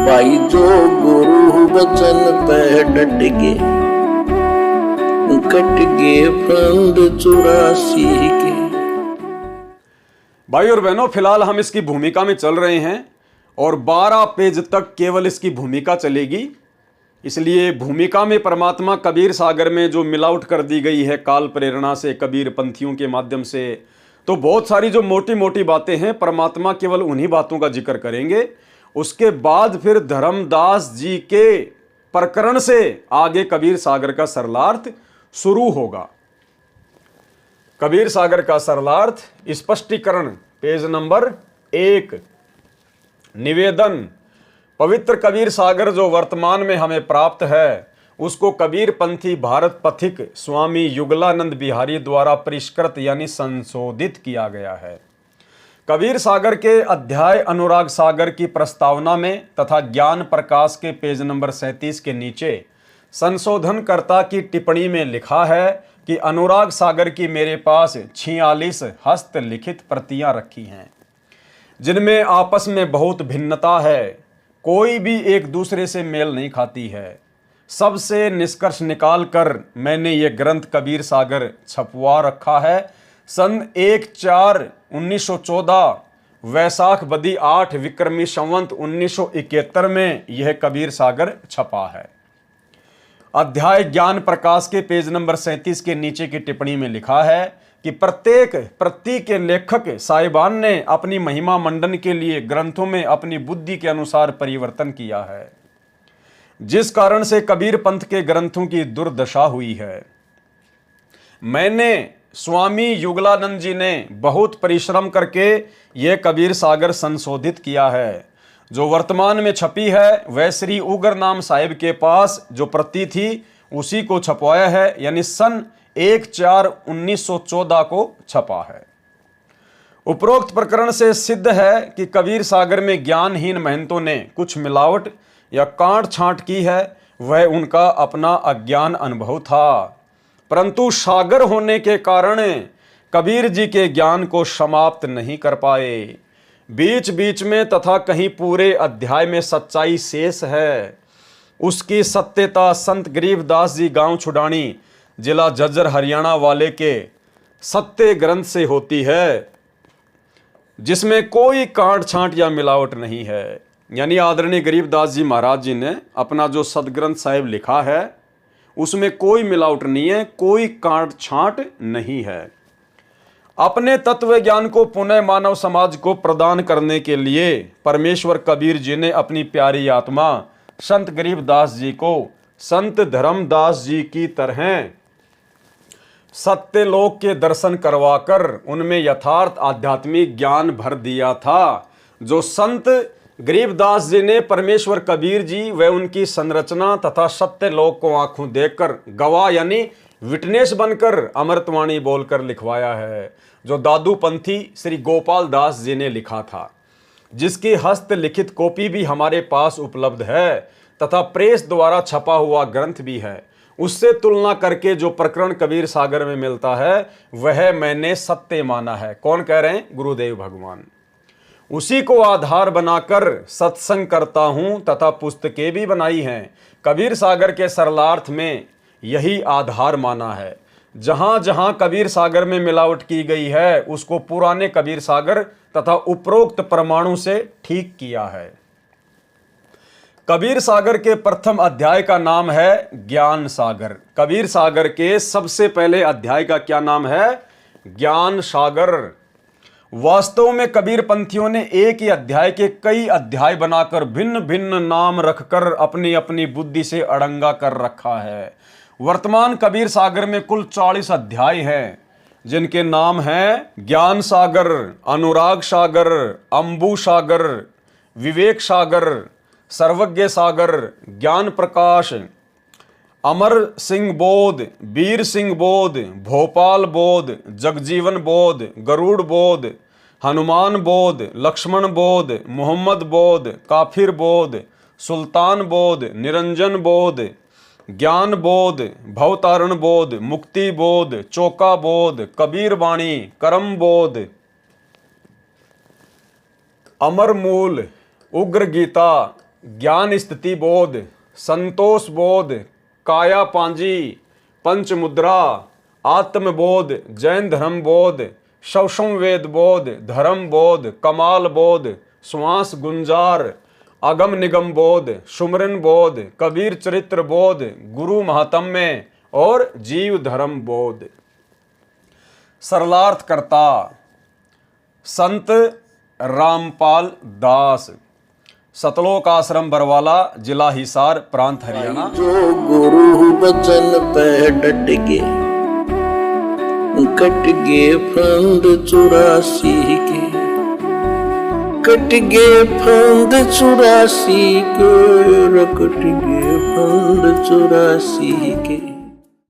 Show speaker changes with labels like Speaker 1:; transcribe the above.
Speaker 1: भाई जो गुरु वचन पे डट के कट गए फंद 84 के।
Speaker 2: भाई और बहनों, फिलहाल हम इसकी भूमिका में चल रहे हैं और 12 पेज तक केवल इसकी भूमिका चलेगी। इसलिए भूमिका में परमात्मा कबीर सागर में जो मिलावट कर दी गई है काल प्रेरणा से, कबीर पंथियों के माध्यम से, तो बहुत सारी जो मोटी मोटी बातें हैं परमात्मा केवल उन्हीं बातों का जिक्र करेंगे। उसके बाद फिर धर्मदास जी के प्रकरण से आगे कबीर सागर का सरलार्थ शुरू होगा। कबीर सागर का सरलार्थ स्पष्टीकरण, पेज नंबर 1। निवेदन: पवित्र कबीर सागर जो वर्तमान में हमें प्राप्त है उसको कबीर पंथी भारत पथिक स्वामी युगलानंद बिहारी द्वारा परिष्कृत यानी संशोधित किया गया है। कबीर सागर के अध्याय अनुराग सागर की प्रस्तावना में तथा ज्ञान प्रकाश के पेज नंबर 37 के नीचे संशोधनकर्ता की टिप्पणी में लिखा है कि अनुराग सागर की मेरे पास 46 हस्तलिखित प्रतियां रखी हैं जिनमें आपस में बहुत भिन्नता है, कोई भी एक दूसरे से मेल नहीं खाती है। सबसे निष्कर्ष निकालकर मैंने ये ग्रंथ कबीर सागर छपवा रखा है। सन 1/4/1914 वैसाख बदी 8 विक्रमी संवत 1971 में यह कबीर सागर छपा है। अध्याय ज्ञान प्रकाश के पेज नंबर 37 के नीचे की टिप्पणी में लिखा है कि प्रत्येक प्रति के लेखक साहिबान ने अपनी महिमा मंडन के लिए ग्रंथों में अपनी बुद्धि के अनुसार परिवर्तन किया है, जिस कारण से कबीर पंथ के ग्रंथों की दुर्दशा हुई है। मैंने स्वामी युगलानंद जी ने बहुत परिश्रम करके यह कबीर सागर संशोधित किया है। जो वर्तमान में छपी है वह श्री उगर नाम साहिब के पास जो प्रति थी उसी को छपवाया है, यानी सन 1/4/1914 को छपा है। उपरोक्त प्रकरण से सिद्ध है कि कबीर सागर में ज्ञानहीन महंतों ने कुछ मिलावट या काट छांट की है, वह उनका अपना अज्ञान अनुभव था, परंतु सागर होने के कारण कबीर जी के ज्ञान को समाप्त नहीं कर पाए। बीच बीच में तथा कहीं पूरे अध्याय में सच्चाई शेष है। उसकी सत्यता संत गरीबदास जी गांव छुडानी जिला झज्जर हरियाणा वाले के सत्य ग्रंथ से होती है, जिसमें कोई काट छांट या मिलावट नहीं है। यानी आदरणीय गरीबदास जी महाराज जी ने अपना जो सदग्रंथ साहिब लिखा है उसमें कोई मिलावट नहीं है, कोई काट छांट नहीं है। अपने तत्व ज्ञान को पुनः मानव समाज को प्रदान करने के लिए परमेश्वर कबीर जी ने अपनी प्यारी आत्मा संत गरीबदास जी को संत धर्मदास जी की तरह सत्यलोक के दर्शन करवाकर उनमें यथार्थ आध्यात्मिक ज्ञान भर दिया था, जो संत गरीबदास जी ने परमेश्वर कबीर जी व उनकी संरचना तथा सत्यलोक को आंखों देखकर गवाह यानी विटनेस बनकर अमृतवाणी बोलकर लिखवाया है, जो दादू पंथी श्री गोपाल दास जी ने लिखा था, जिसकी हस्तलिखित कॉपी भी हमारे पास उपलब्ध है तथा प्रेस द्वारा छपा हुआ ग्रंथ भी है। उससे तुलना करके जो प्रकरण कबीर सागर में मिलता है वह मैंने सत्य माना है। कौन कह रहे हैं? गुरुदेव भगवान। उसी को आधार बनाकर सत्संग करता हूं तथा पुस्तकें भी बनाई हैं। कबीर सागर के सरलार्थ में यही आधार माना है। जहां जहां कबीर सागर में मिलावट की गई है उसको पुराने कबीर सागर तथा उपरोक्त परमाणु से ठीक किया है। कबीर सागर के प्रथम अध्याय का नाम है ज्ञान सागर। कबीर सागर के सबसे पहले अध्याय का क्या नाम है? ज्ञान सागर। वास्तव में कबीर पंथियों ने एक ही अध्याय के कई अध्याय बनाकर भिन्न भिन्न नाम रखकर अपनी अपनी बुद्धि से अड़ंगा कर रखा है। वर्तमान कबीर सागर में कुल 40 अध्याय हैं, जिनके नाम हैं ज्ञान सागर, अनुराग सागर, अंबु सागर, विवेक सागर, सर्वज्ञ सागर, ज्ञान प्रकाश, अमर सिंह बोध, वीर सिंह बोध, भोपाल बोध, जगजीवन बोध, गरुड़ बोध, हनुमान बोध, लक्ष्मण बोध, मोहम्मद बोध, काफिर बोध, सुल्तान बोध, निरंजन बोध, ज्ञान बोध, भवतारण बोध, मुक्ति बोध, चौका बोध, कबीर वाणी, करम बोध, अमर मूल, उग्र गीता, ज्ञान स्थिति बोध, संतोष बोध, काया पांजी, पंच मुद्रा, आत्मबोध, जैन धर्म बोध, शवसम वेद बोध, धर्म बोध, कमाल बोध, श्वास गुंजार, अगम निगम बोध, सुमरन बोध, कबीर चरित्र बोध, गुरु महात्म्य और जीव धर्म बोध। सरलार्थ करता संत रामपाल दास, सतलोक आश्रम बरवाला, जिला हिसार, प्रांत हरियाणा।
Speaker 1: जो गुरु बचन पे डट गए, कट गए फंद 84 के, कट गए फंद 84 के, कट गए फंद 84 के।